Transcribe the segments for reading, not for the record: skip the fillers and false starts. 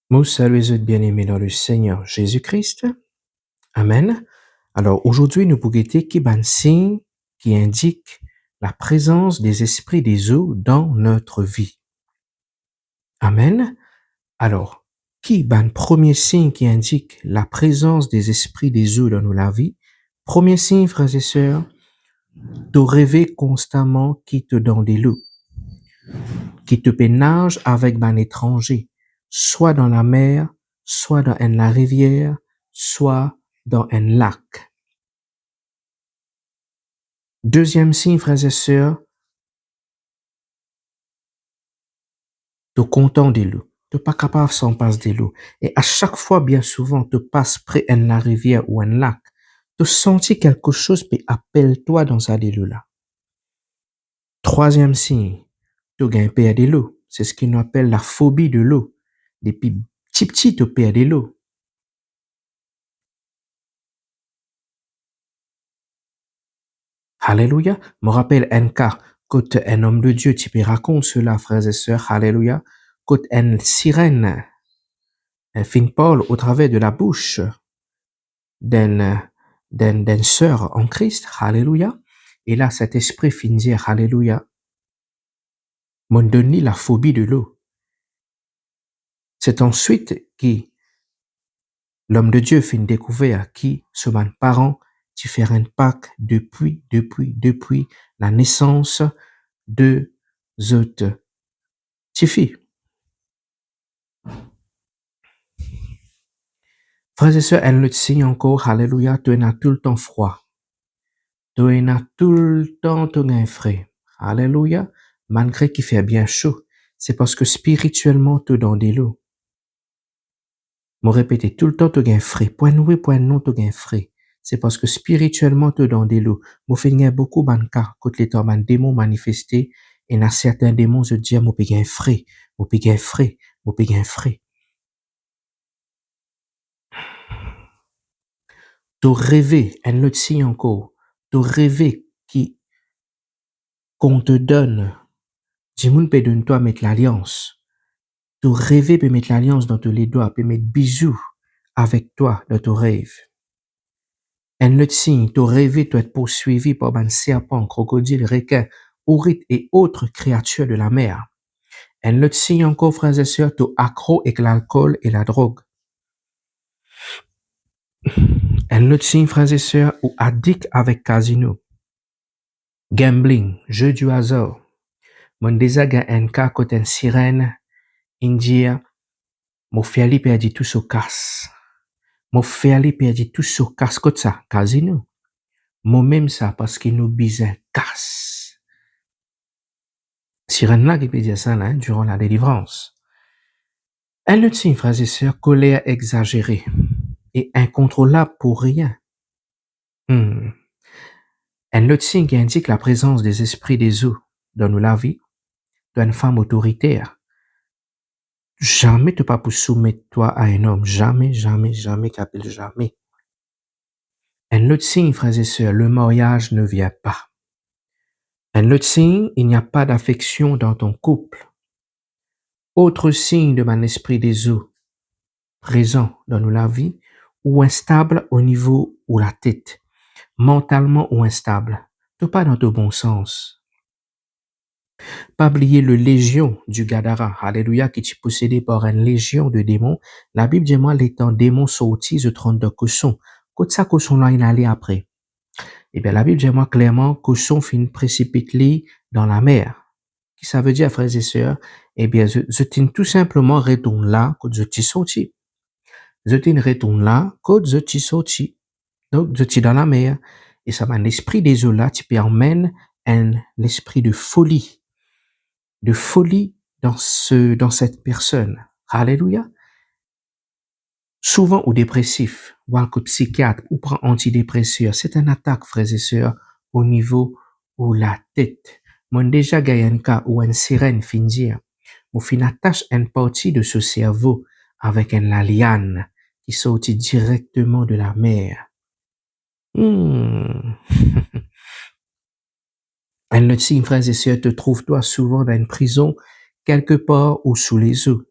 Nous saluons les bien-aimés dans le Seigneur Jésus-Christ. Amen. Alors aujourd'hui, nous pourrons guetter qui ban signe qui indique la présence des esprits des eaux dans notre vie. Amen. Alors, qui ban premier signe qui indique la présence des esprits des eaux dans nos vie? Premier signe, frères et sœurs, te rêver constamment quitte dans des loups, qui te pénage avec ban étranger, soit dans la mer, soit dans la rivière, soit dans un lac. Deuxième signe, frères et sœurs, te content de l'eau. Tu pas capable sans passer de l'eau. Et à chaque fois, bien souvent, tu passes près de la rivière ou un lac, tu sens quelque chose puis appelle-toi dans sa de l'eau là. Troisième signe, tu gagnes peur de l'eau. C'est ce qu'on appelle la phobie de l'eau. Depuis petit, tu perds de l'eau. Alléluia. Me rappelle un cas, quand un homme de Dieu, tu peux raconter cela, frères et sœurs, alléluia, quand une sirène, un fin Paul au travers de la bouche d'une sœur en Christ, alléluia, et là, cet esprit finit dire, alléluia, m'ont donné la phobie de l'eau. C'est ensuite que l'homme de Dieu finit découvrir qui ce man parent, différents Pâques depuis la naissance de zot Tifi. Frères et sœurs, elle le signe encore, alléluia, tu as tout le temps froid. Tu as tout le temps frais. Alléluia. Malgré qu'il fait bien chaud, c'est parce que spirituellement, tu es dans des lots. Me répéter tout le temps, tu es frais. Point oui, point non, tu es frais. C'est parce que spirituellement, tu es dans des lots. Moi, fais beaucoup de cas, quand les temps, démons manifestés, et dans certains démons, je dis, moi, je frais, moi, je frais, moi, je frais. Tu rêver, elle le signe encore, tu rêver qu'on te donne, dis-moi, peut donner toi mettre l'alliance. Tu rêver peut mettre l'alliance dans tous les doigts, peut mettre bisous avec toi dans ton rêve. Un autre signe, tu rêver, tu être poursuivi par un serpent, crocodile, requin, ourite et autres créatures de la mer. Un autre signe encore, frères et sœurs, tu accro avec l'alcool et la drogue. Un autre signe, frères et sœurs, ou addict avec casino, gambling, jeu du hasard. Mon désagrément un cas côté une sirène, india, mon fiali perdu tout ce casse. Mon fiali perdu tout ce casse comme ça, casino. Mon même ça parce qu'il nous bise casse. Sirène là qui peut dire ça là, durant la délivrance. Un autre signe, frères et sœurs, colère exagérée et incontrôlable pour rien. Un autre signe qui indique la présence des esprits des eaux dans nos vie, d'une femme autoritaire. Jamais tu pas pour soumettre toi à un homme. Jamais, jamais, jamais, qu'appelle jamais. Un autre signe, frères et sœurs, le mariage ne vient pas. Un autre signe, il n'y a pas d'affection dans ton couple. Autre signe de mon esprit des eaux, présent dans nos vie, ou instable au niveau ou la tête, mentalement ou instable. Tu pas dans ton bon sens. Pas oublier le légion du Gadara, alléluia, qui est possédé par une légion de démons. La Bible dit moi, l'étant démon sorti, je trône de cochon. Quand ça cochon là, il allait après. Eh bien, la Bible dit moi clairement, cochon fin précipite dans la mer. Qui ça veut dire, frères et sœurs? Eh bien, je t'ai tout simplement retourne là, quand je t'ai sorti. Je t'ai retourne là, quand je t'ai sorti. Donc, je t'ai dans la mer. Et ça m'a l'esprit des eaux là, tu permène l'esprit de folie dans cette personne. Alléluia. Souvent, ou dépressif, ou un psychiatre, ou prend antidépresseur, c'est une attaque, frères et sœurs, au niveau ou la tête. Moi, déjà, gagné un cas où une sirène finit, on fin attache une partie de ce cerveau avec une liane qui sortit directement de la mer. Un autre signe, frères et sœurs, te trouve-toi souvent dans une prison, quelque part ou sous les eaux.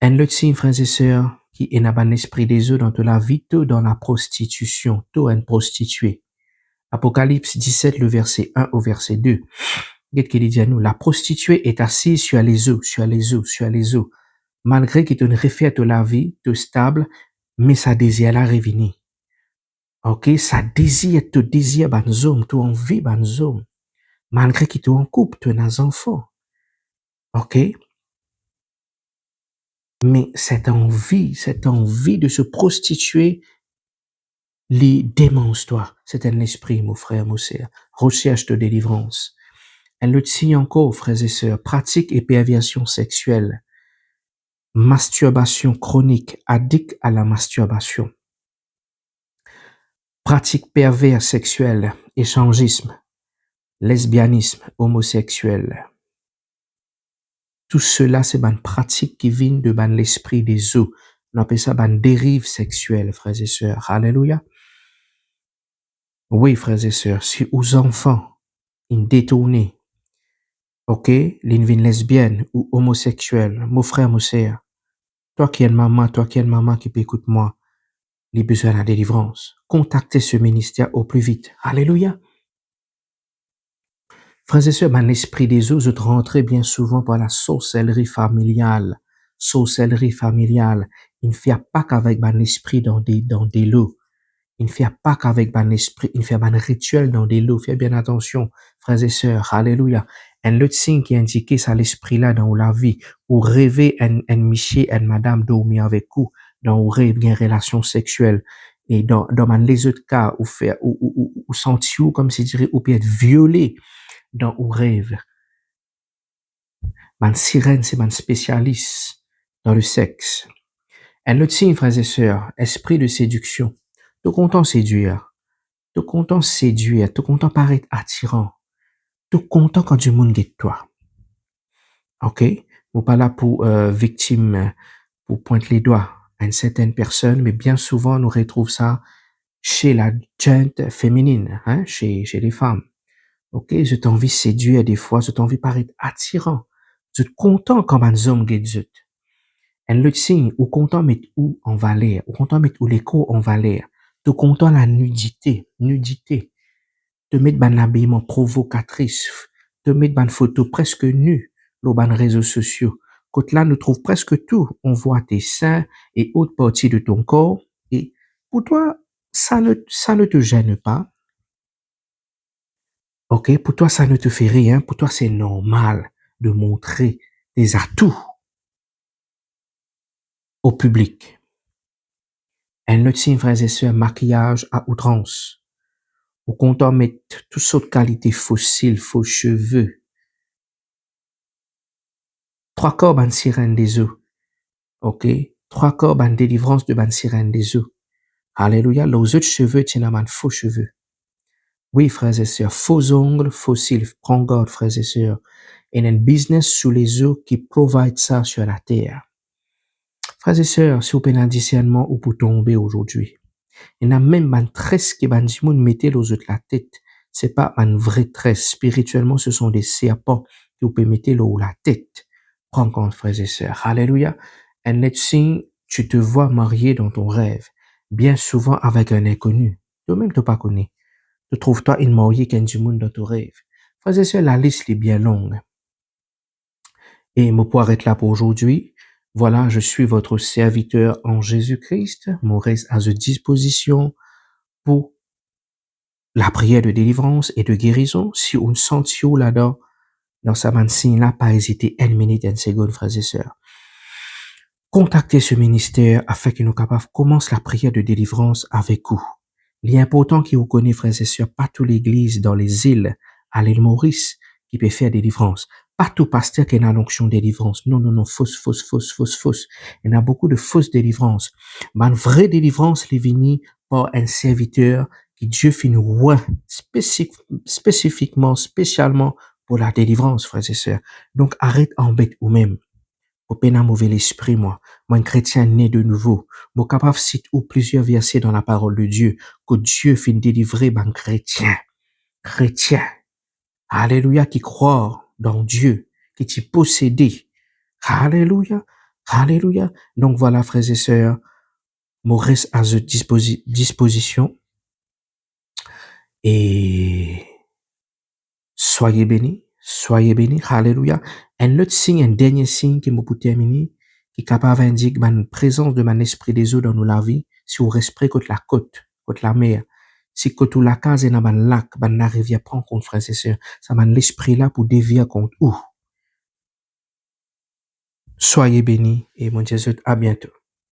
Un autre signe, frères et sœurs, qui est dans l'esprit des eaux dans la vie, tout dans la prostitution, tout une prostituée. Apocalypse 17, le verset 1 au verset 2. Qu'est-ce qu'il dit à nous? La prostituée est assise sur les eaux, sur les eaux, sur les eaux. Malgré qu'il te réfère à la vie, te stable, mais ça désire la revenir. Ok? Ça désire, te désire, ban zone, tu envie, ban zone. Malgré qu'il te en couple, tu as un enfant. Ok? Mais cette envie de se prostituer, les démence-toi. C'est un esprit, mon frère, mon sœur. Recherche de délivrance. Elle le dit encore, frères et sœurs, pratique et perversion sexuelle, masturbation chronique, addict à la masturbation, pratique pervers sexuelle, échangisme, lesbianisme, homosexuel. Tout cela, c'est une pratique qui vient de l'esprit des eaux. On appelle ça une dérive sexuelle, frères et sœurs. Alléluia. Oui, frères et sœurs, si aux enfants, ils détournent, ok, une lesbienne ou homosexuelle, mon frère, mon sœur, toi qui es une maman qui peut écouter moi, les besoins de la délivrance, contactez ce ministère au plus vite. Alléluia. Frères et sœurs, l'esprit des eaux, je te rentrais bien souvent par la sorcellerie familiale. Sorcellerie familiale. Il ne fait pas qu'avec l'esprit dans des lots. Il ne fait pas qu'avec l'esprit, il fait un rituel dans des lots. Faites bien attention, frères et sœurs. Alléluia. Un autre signe qui indique ça l'esprit là dans la vie, ou rêver un monsieur, une madame dormir avec vous, dans ou rêve bien relation sexuelle. Et dans les autres cas, ou faire, ou sentir, comme si dirait, ou peut être violé dans ou rêve. Man sirène, c'est man spécialiste dans le sexe. Un autre signe, frères et sœurs, esprit de séduction. Tout content séduire. Tout content séduire. Tout content paraître attirant. Tout content quand du monde guette toi. Ok? Nous pas là pour victime, pour pointer les doigts à une certaine personne, mais bien souvent, nous retrouvons ça chez la gente féminine, hein, chez les femmes. Ok? Je t'envie séduire des fois, je t'envie paraître attirant. Je suis content quand un homme guette zut. Un autre signe, ou content mettre où en valeur, ou content mettre où l'écho en valeur. Tout content la nudité, te mettre ban habillement provocatrice, te mettre ban photo presque nue, dans ban réseaux sociaux. Quand là, nous trouve presque tout. On voit tes seins et autres parties de ton corps. Et pour toi, ça ne te gêne pas. Ok? Pour toi, ça ne te fait rien. Pour toi, c'est normal de montrer tes atouts au public. Un autre signe, frères et sœurs, maquillage à outrance. Ou content mettre toutes sortes de qualités fossiles, faux cheveux. Trois corps ban sirène des eaux. Ok? Trois corps ban délivrance de ban sirène des eaux. Alléluia. Les autres cheveux tiennent ban faux cheveux. Oui, frères et sœurs, faux ongles, fossiles. Prends garde, frères et sœurs. Il y a un business sous les eaux qui provide ça sur la terre. Frères et sœurs, si vous avez un discernement ou pour tomber aujourd'hui. Il y a même une tresse qui ban du monde mettez aux autres la tête. C'est pas une vraie tresse. Spirituellement, ce sont des serpents que vous pouvez mettre là la tête. Prends compte, frères et sœurs. Alléluia. Un autre signe, tu te vois marié dans ton rêve. Bien souvent avec un inconnu. Toi-même, tu pas connu. Tu trouves toi une mariée qui du monde dans ton rêve. Frères et sœurs, la liste est bien longue. Et mon pour être là pour aujourd'hui. Voilà, je suis votre serviteur en Jésus-Christ. Mon reste à votre disposition pour la prière de délivrance et de guérison. Si on sent là-dedans, dans sa main signe là, pas hésiter une minute, une seconde, frères et sœurs. Contactez ce ministère afin que nous capables commencer la prière de délivrance avec vous. Il est important que vous connaissiez, frères et sœurs, pas toute l'église dans les îles, à l'île Maurice, qui peut faire délivrance. Pas tout pasteur qui a une onction de délivrance. Non, non, non, fausse. Il y a beaucoup de fausses délivrances. Mais une vraie délivrance, les vini par un serviteur qui Dieu fait une roi spécifiquement, spécialement pour la délivrance, frères et sœurs. Donc, arrête en bête ou même. Au peine mauvais l'esprit, moi. Moi, un chrétien né de nouveau. Moi, capable cite ou plusieurs versets dans la parole de Dieu, que Dieu finit délivrer, ben, chrétien. Alléluia, qui croit dans Dieu, qui t'y possédé. Alléluia. Alléluia. Donc voilà, frères et sœurs, mon reste à votre disposition et soyez bénis, alléluia. Un autre signe, un dernier signe qui m'a pour terminer, qui est capable d'indiquer une présence de mon esprit des eaux dans la vie, si vous respirez contre la côte, contre la mer, si côté la case est dans un lac, dans la rivière, prend compte, frères et sœurs, ça m'a l'esprit là pour dévier contre où. Soyez bénis et mon Jésus, à bientôt.